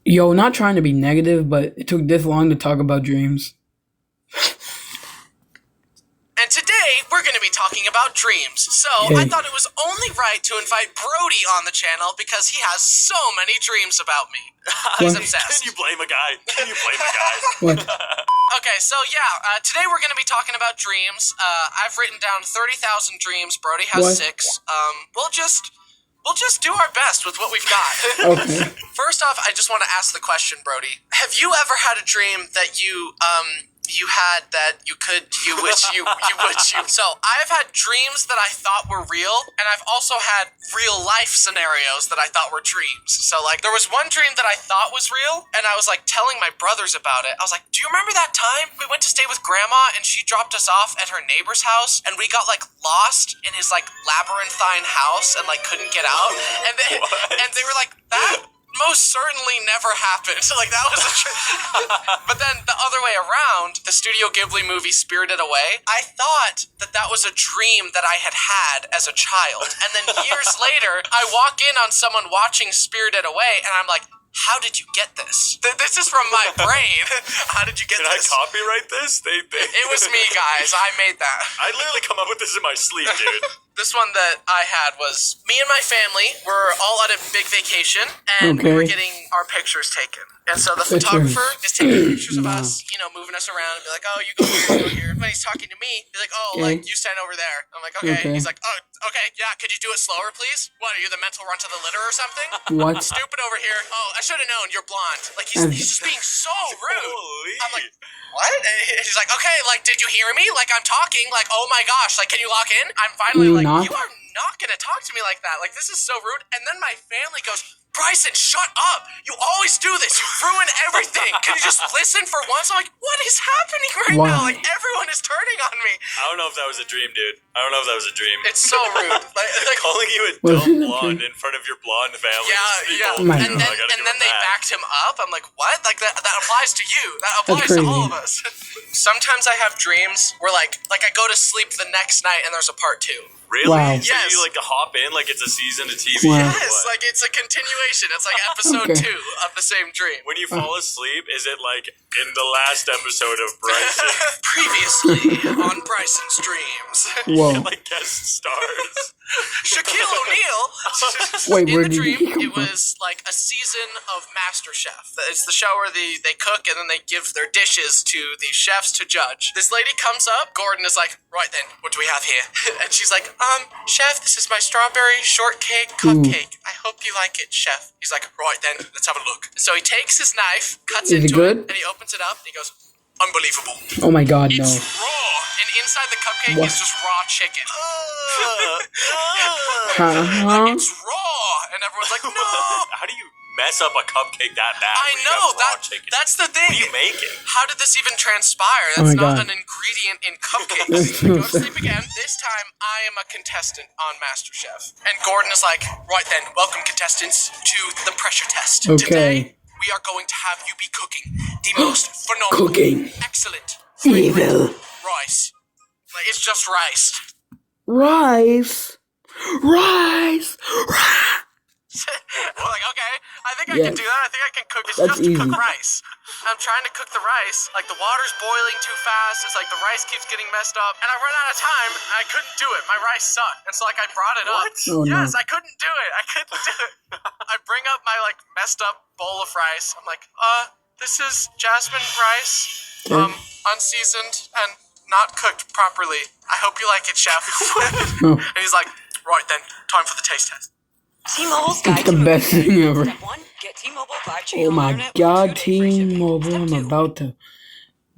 Yo, not trying to be negative, but it took this long to talk about dreams. And today, we're going to be talking about dreams. So, I thought it was only right to invite Brody on the channel because he has so many dreams about me. He's obsessed. Can you blame a guy? What? Okay, so yeah, today we're going to be talking about dreams. I've written down 30,000 dreams. Brody has 6. We'll just do our best with what we've got. Okay. First off, I just want to ask the question, Brody. Have you ever had a dream that you wish you would. So I've had dreams that I thought were real, and I've also had real life scenarios that I thought were dreams. So like there was one dream that I thought was real, and I was like telling my brothers about it. I was like, do you remember that time we went to stay with grandma and she dropped us off at her neighbor's house and we got like lost in his like labyrinthine house and like couldn't get out? And they were like, that most certainly never happened. Like that was But then the other way around, the Studio Ghibli movie Spirited Away, I thought that was a dream that I had as a child. And then years later, I walk in on someone watching Spirited Away and I'm like, how did you get this? This is from my brain. How did you get Can this? I copyright this? It was me, guys. I made that. I literally come up with this in my sleep, dude. This one that I had was me and my family were all at a big vacation, and we were getting our pictures taken. And so the photographer is taking pictures of us, moving us around, and be like, oh, you go here, you go here. When he's talking to me, he's like, oh, like, you stand over there. I'm like, okay. He's like, oh, okay, yeah, could you do it slower, please? What, are you the mental run to the litter or something? What? Stupid over here. Oh, I should have known, you're blonde. Like, he's just being so rude. Holy. I'm like, what? And he's like, okay, like, did you hear me? Like, I'm talking. Like, oh my gosh. Like, can you lock in? I'm finally like, you are not going to talk to me like that. Like, this is so rude. And then my family goes, Bryson, shut up. You always do this. You ruin everything. Can you just listen for once? I'm like, what is happening right now? Like, everyone is turning on me. I don't know if that was a dream, dude. I don't know if that was a dream. It's so rude. Like calling you a dumb blonde in front of your blonde family. Yeah. And then they backed him up. I'm like, what? Like, that applies to you. That applies to all of us. Sometimes I have dreams where, like I go to sleep the next night and there's a part 2. Really? Wow. So you like to hop in like it's a season of TV? Wow. Yes, like it's a continuation. It's like episode 2 of the same dream. When you fall asleep, is it like in the last episode of Bryson? Previously on Bryson's Dreams. Whoa. Like guest stars. Shaquille O'Neal. Wait, in where the did dream, he come it was like a season of MasterChef. It's the show where they cook and then they give their dishes to the chefs to judge. This lady comes up. Gordon is like, right then, what do we have here? And she's like, chef, this is my strawberry shortcake cupcake. I hope you like it, chef. He's like, right then, let's have a look. So he takes his knife, cuts into it, and he opens it up, and he goes, unbelievable. Oh my god, no. It's raw, and inside the cupcake is just raw chicken. Like, it's raw, and everyone's like, no. How do you mess up a cupcake that bad? I know, that's the thing. What are you making? How did this even transpire? That's not an ingredient in cupcakes. Go to sleep again. This time, I am a contestant on MasterChef. And Gordon is like, right then, welcome contestants to the pressure test. Okay. Today, we are going to have you be cooking the most phenomenal, excellent, Evil rice. Like, it's just rice. Rice. I'm like, okay, I think I can do that. I think I can cook. It's That's just to cook easy. rice. I'm trying to cook the rice. Like, the water's boiling too fast. It's like the rice keeps getting messed up. And I run out of time. And I couldn't do it. My rice sucked. And so, like, I brought it up. Oh, Yes, no. I couldn't do it. I bring up my, like, messed up bowl of rice. I'm like, this is jasmine rice, unseasoned and not cooked properly. I hope you like it, chef. Oh. And he's like, right then, time for the taste test. T-Mobile's guide It's the best thing ever. Step 1, get T-Mobile 5G Oh home my internet with god, good and free shipping. T-Mobile, Step I'm 2, about to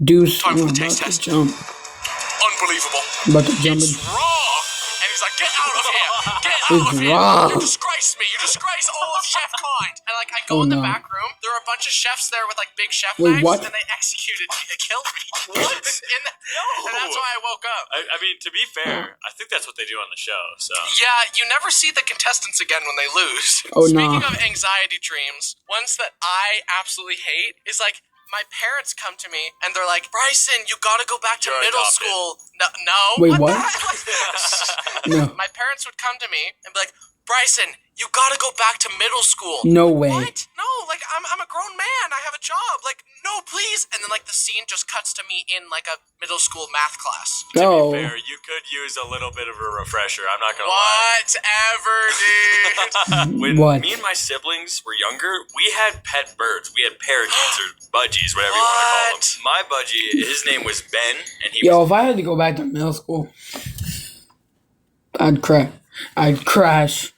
do Time for the something. I'm taste about to test. jump. Unbelievable. I'm about to jump It's in. raw. And he's like, get out of here. Get out It's of here. raw. You disgrace me. You disgrace all of chef kind. And like, I go in the back room. There are a bunch of chefs there with like big chef Wait, knives. what? And they executed me. They killed me. What? And that's why I woke up. I mean, to be fair, I think that's what they do on the show. So Yeah, you never see the contestants again when they lose. Oh, Speaking no. of anxiety dreams, ones that I absolutely hate is like, my parents come to me and they're like, Bryson, you gotta go back to You're middle adopted. school. No. Wait, what? what? No. My parents would come to me and be like, Bryson, you gotta go back to middle school. No way. What? No, like, I'm a grown cuts to me in like a middle school math class. Oh. To be fair, you could use a little bit of a refresher. I'm not gonna lie. Whatever, dude. When What? me and my siblings were younger, we had pet birds. We had parakeets or budgies, whatever you want to call them. What? My budgie, his name was Ben, and he Yo, was if I had to go back to middle school, I'd crash.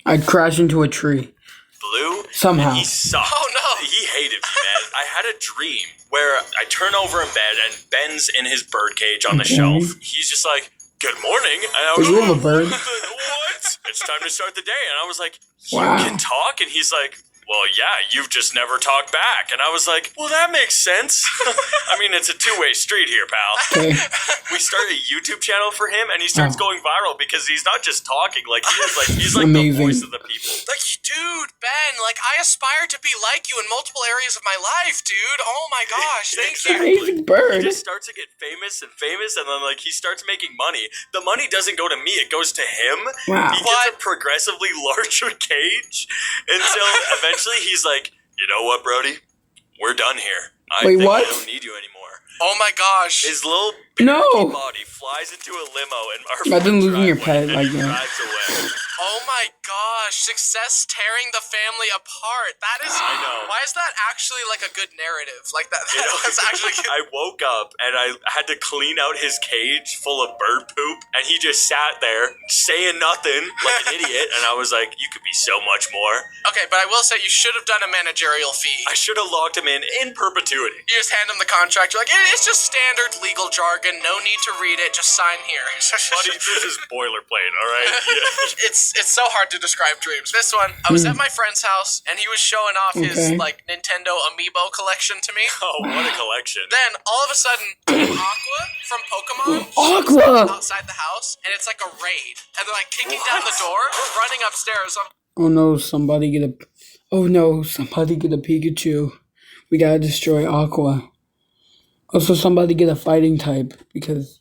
I'd crash into a tree. blue. Somehow. And he sucked. Oh, no. He hated me, man. I had a dream where I turn over in bed and Ben's in his bird cage on the Okay. shelf. He's just like, "Good morning." And I was Are you like, have a bird? "What? It's time to start the day." And I was like, "You Wow. can talk?" And he's like, "Well, yeah, you've just never talked back." And I was like, "Well, that makes sense." I mean, it's a two-way street here, pal. Okay. We started a YouTube channel for him, and he starts Oh. going viral because he's not just talking. Like he's like Amazing. the voice of the people. Like, dude, Ben, like, I aspire to be like you in multiple areas of my life, dude. Oh my gosh, thank you. Amazing He bird. just starts to get famous, and then like he starts making money. The money doesn't go to me; it goes to him. Wow. He gets a progressively larger cage until eventually he's like, "You know what, Brody? We're done here. I Wait, think what? I don't need you anymore." Oh my gosh. His little No. parakeet body flies into a limo and Imagine losing your pet like that. drives away. Oh my gosh, success tearing the family apart. That is, I know. Why is that actually like a good narrative? Like that, You know, that's actually good. I woke up and I had to clean out his cage full of bird poop, and he just sat there saying nothing like an idiot. And I was like, "You could be so much more." Okay, but I will say you should have done a managerial fee. I should have locked him in perpetuity. You just hand him the contract. You're like, it's just standard legal jargon. No need to read it. Just sign here. Buddy, this is boilerplate, all right? Yeah. It's so hard to describe dreams. This one, I was at my friend's house and he was showing off his Okay. like Nintendo Amiibo collection to me. Oh, what a collection. Then all of a sudden, Aqua from Pokemon Aqua! outside the house, and it's like a raid, and they're like kicking down the door, running upstairs. Oh no, somebody get a Pikachu. We gotta destroy Aqua. Also, somebody get a fighting type because,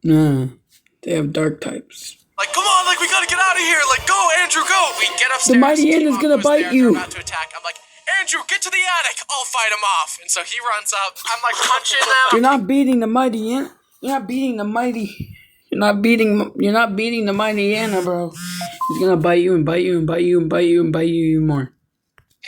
they have dark types. Like, come on, like we gotta get out of here. Like, go, Andrew, go. We get upstairs. The mighty ant Team is gonna Aqua's bite there, you. They're about to attack. I'm like, Andrew, get to the attic. I'll fight him off. And so he runs up. I'm like punching them. You're not beating the mighty ant. You're not beating the mighty. You're not beating the mighty Anna, bro. He's gonna bite you and bite you and bite you and bite you and bite you more.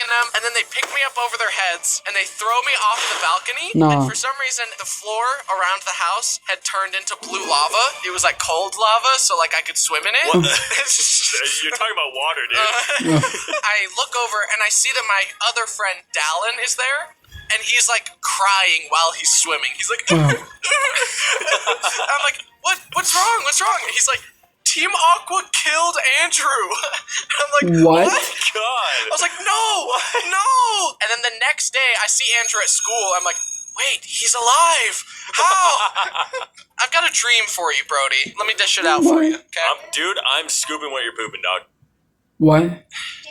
Them, and then they pick me up over their heads and they throw me off the balcony. No. And for some reason, the floor around the house had turned into blue lava. It was like cold lava, so like I could swim in it. You're talking about water, dude. I look over and I see that my other friend Dallin is there. And he's like crying while he's swimming. He's like, I'm like, what's wrong? What's wrong? And he's like, Team Aqua killed Andrew. I'm like, What? God. I was like, no. And then the next day, I see Andrew at school. I'm like, wait, he's alive. How? I've got a dream for you, Brody. Let me dish it out for you, okay? Dude, I'm scooping what you're pooping, dog. What?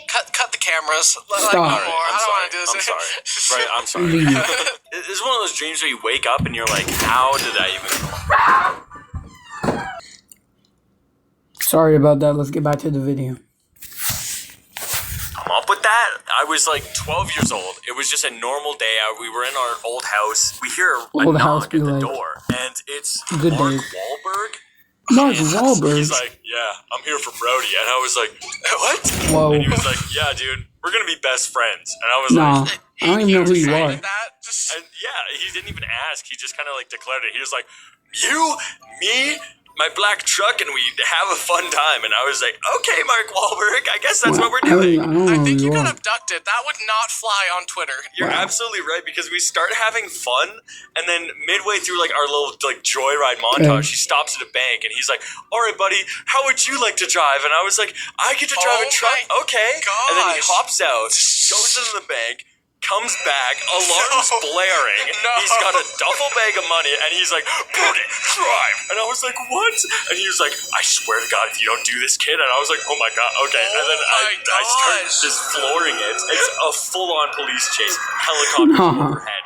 Cut the cameras. Like, Stop. no All more. right, I don't want to do this. I'm sorry. Right, I'm sorry. Leave. This is one of those dreams where you wake up and you're like, how did I even... Sorry about that. Let's get back to the video. come up with that? I was like 12 years old. It was just a normal day. We were in our old house. We hear a Old house knock be at the like- door, and it's Good Mark days. Wahlberg. Mark And Wahlberg. He's like, yeah, I'm here for Brody. And I was like, what? Whoa. And he was like, yeah, dude, we're going to be best friends. And I was Nah, like, I don't even know who you are. and yeah, he didn't even ask. He just kind of like declared it. He was like, you, me, my black truck, and we have a fun time. And I was like, okay, Mark Wahlberg, I guess that's what we're doing. I don't know I who think you you got are. abducted. That would not fly on Twitter. You're Wow. absolutely right, because we start having fun, and then midway through like our little like joyride montage, he stops at a bank, and he's like, "All right, buddy, how would you like to drive?" And I was like, "I get to drive a Oh truck, my okay." And then he gosh. hops out, goes into the bank, comes back, alarms blaring. No. He's got a duffel bag of money, and he's like, "Brody, drive!" And I was like, "What?" And he was like, "I swear to God, if you don't do this, kid." And I was like, "Oh my God, okay." And then Oh my I started gosh. just flooring it. It's a full-on police chase, helicopters Nah. overhead.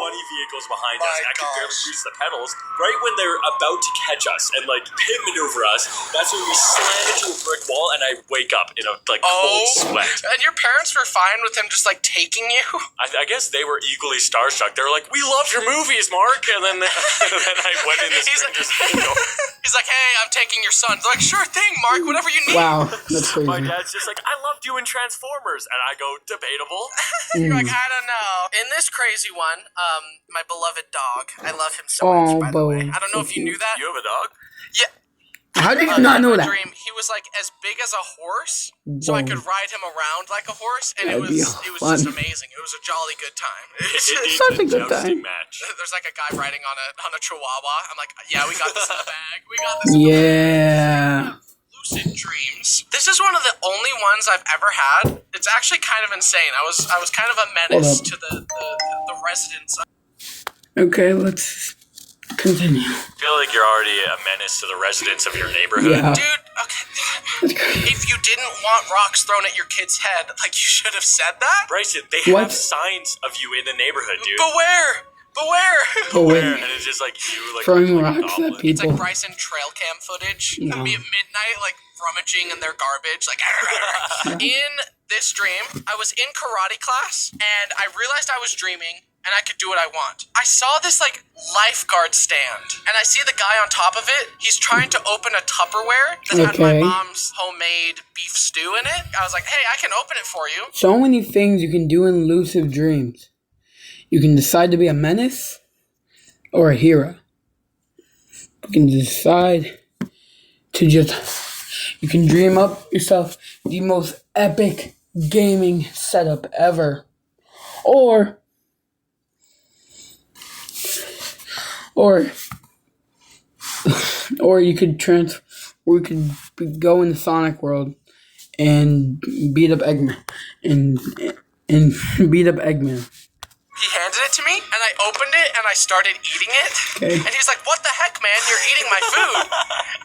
bunny vehicles behind us. I could barely gosh. reach the pedals. Right when they're about to catch us and like pit maneuver us, that's when we slam into a brick wall and I wake up in a cold sweat. And your parents were fine with him just like taking you? I guess they were equally starstruck. They were like, "We love your movies, Mark." And then I went in the stranger's vehicle. He's like, "Hey, I'm taking your son." They're like, "Sure thing, Mark. Whatever you need." Wow, that's crazy. My dad's just like, "I loved you in Transformers," and I go, "Debatable." You're like, I don't know. In this crazy one, my beloved dog. I love him so much, by the way. I don't know if you knew that. You have a dog? Yeah. How did you not know that? Dream, he was like as big as a horse, so I could ride him around like a horse, and it was fun. just amazing. It was a jolly good time. It needs such a good jousting time. match. There's like a guy riding on a chihuahua. I'm like, yeah, we got this in the bag. We got this. Yeah. Lucid dreams. This is one of the only ones I've ever had. It's actually kind of insane. I was kind of a menace to the residents. Okay, let's continue. I feel like you're already a menace to the residents of your neighborhood. Yeah. Dude, okay. If you didn't want rocks thrown at your kid's head, like you should have said that. Bryson, they What? have signs of you in the neighborhood, dude. Beware! Beware, and it's just like you, like Throwing like a rocks at goblin. people. It's like Bryson trail cam footage. No. Me at midnight, like rummaging in their garbage. Like in this dream, I was in karate class, and I realized I was dreaming, and I could do what I want. I saw this like lifeguard stand, and I see the guy on top of it. He's trying to open a Tupperware that had my Okay. mom's homemade beef stew in it. I was like, hey, I can open it for you. So many things you can do in lucid dreams. You can decide to be a menace or a hero. You can decide to you can dream up yourself the most epic gaming setup ever. Or you could go in the Sonic world and beat up Eggman and beat up Eggman. He handed it to me, and I opened it, and I started eating it. Okay. And he's like, what the heck, man? You're eating my food.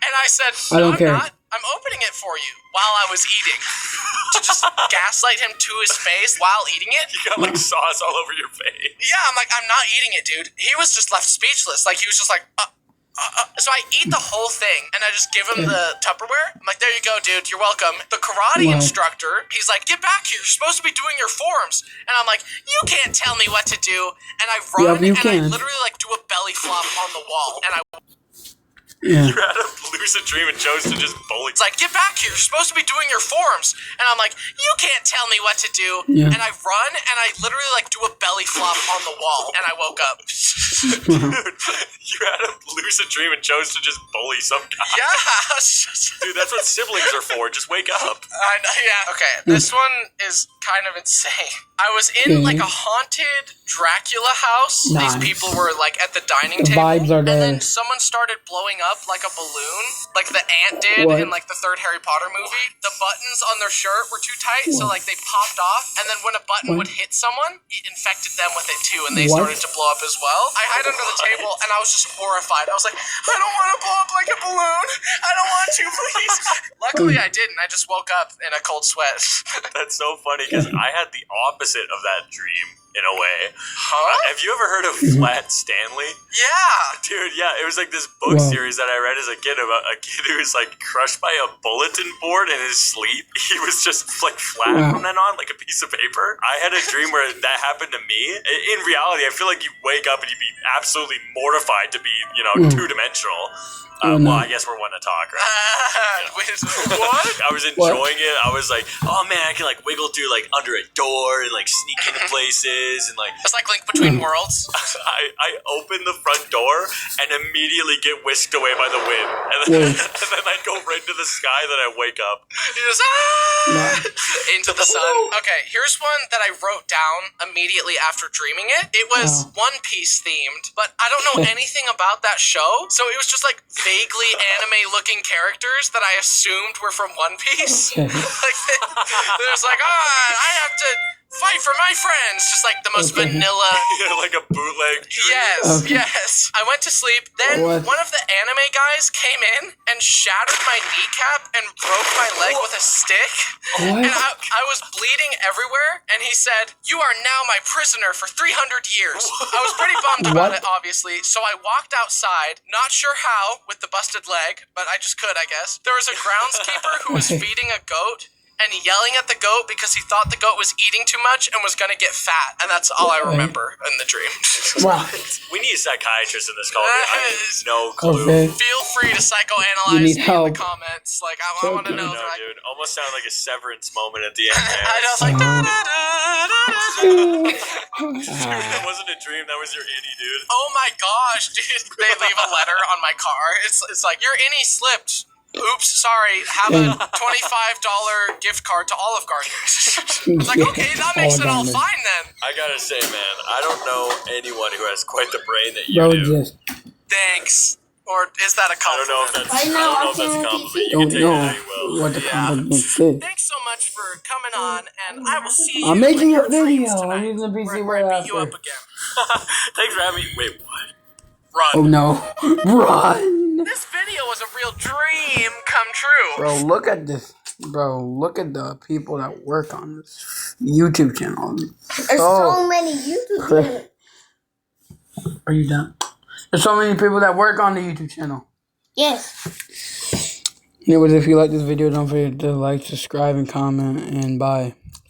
And I said, I don't I'm care. not. I'm opening it for you while I was eating. To just gaslight him to his face while eating it. You got like sauce all over your face. Yeah, I'm like, I'm not eating it, dude. He was just left speechless. Like, he was just like, So I eat the whole thing, and I just give him the Tupperware. I'm like, there you go, dude. You're welcome. The karate Wow. instructor, he's like, get back here. You're supposed to be doing your forms. And I'm like, you can't tell me what to do. And I run, you and can. I literally like do a belly flop on the wall. And Yeah. You had a lucid dream and chose to just bully. it's like, get back here. You're supposed to be doing your forms. And I'm like, you can't tell me what to do. Yeah. And I run, and I literally like do a belly flop on the wall. And I woke up. Dude, you had a lucid dream and chose to just bully some guy. Yeah. Dude, that's what siblings are for. Just wake up. I know, yeah. Okay, this one is kind of insane. I was in Okay. like a haunted Dracula house. Nice. These people were like at the dining The table. vibes are And there. then someone started blowing up like a balloon, like the ant did What? in like the third Harry Potter movie. The buttons on their shirt were too tight, so like they popped off. And then when a button What? would hit someone, it infected them with it too, and they What? started to blow up as well. I hid under the table, and I was just horrified. I was like, I don't want to blow up like a balloon. I don't want to, please. Luckily, I didn't. I just woke up in a cold sweat. That's so funny because I had the opposite of that dream in a way. Huh? Have you ever heard of Flat Stanley? Yeah. Dude, yeah, it was like this book Wow. series that I read as a kid about a kid who was like crushed by a bulletin board in his sleep. He was just like flat Wow. from then on, like a piece of paper. I had a dream where that happened to me. In reality, I feel like you wake up and you'd be absolutely mortified to be, two-dimensional. Oh, no. Well, I guess we're one to talk, right? What? I was enjoying it. I was like, oh man, I can like wiggle through like under a door and like sneak into places and like It's like Link Between Worlds. I open the front door and immediately get whisked away by the wind. And then, Whoa. and then I go right into the sky, then I wake up. You just into the sun. Okay, here's one that I wrote down immediately after dreaming it. It was One Piece themed, but I don't know anything about that show, so it was just like vaguely anime-looking characters that I assumed were from One Piece. Okay. Like there's like, I have to fight for my friends. Just like the most vanilla. Like a bootleg dream. Yes, yes. I went to sleep. Then one of the anime guys came in and shattered my kneecap and broke my leg with a stick. What? And I was bleeding everywhere. And he said, "You are now my prisoner for 300 years." I was pretty bummed about it, obviously. So I walked outside, not sure how, with the busted leg, but I just could, I guess. There was a groundskeeper who was feeding a goat and yelling at the goat because he thought the goat was eating too much and was going to get fat. And that's all I remember in the dream. Wow. We need a psychiatrist in this call. I have no clue. Okay. Feel free to psychoanalyze me in the comments. Like, I want to know. No, dude. Almost sounded like a Severance moment at the end. I was like, That wasn't a dream. That was your innie, dude. oh my gosh, dude. They leave a letter on my car. It's like, your innie slipped. Oops, sorry. Have a $25 gift card to Olive Garden. It's like, okay, that makes it all fine then. I gotta say, man, I don't know anyone who has quite the brain that you Bro, do. just Thanks. Or is that a I don't know compliment? if that's a compliment. You can don't take it know how you will. what the compliment is. Thanks so much for coming on, and I will see you I'm making in a your dreams video. tonight, I'm using the PC where right I beat you up after. again. Thanks for having me. Wait, what? Run. Oh no. Run! This video was a real dream come true. Bro, look at this. Bro, look at the people that work on this YouTube channel. There's so many YouTube channels. Are you done? There's so many people that work on the YouTube channel. Yes. Anyways, if you like this video, don't forget to like, subscribe, and comment, and bye.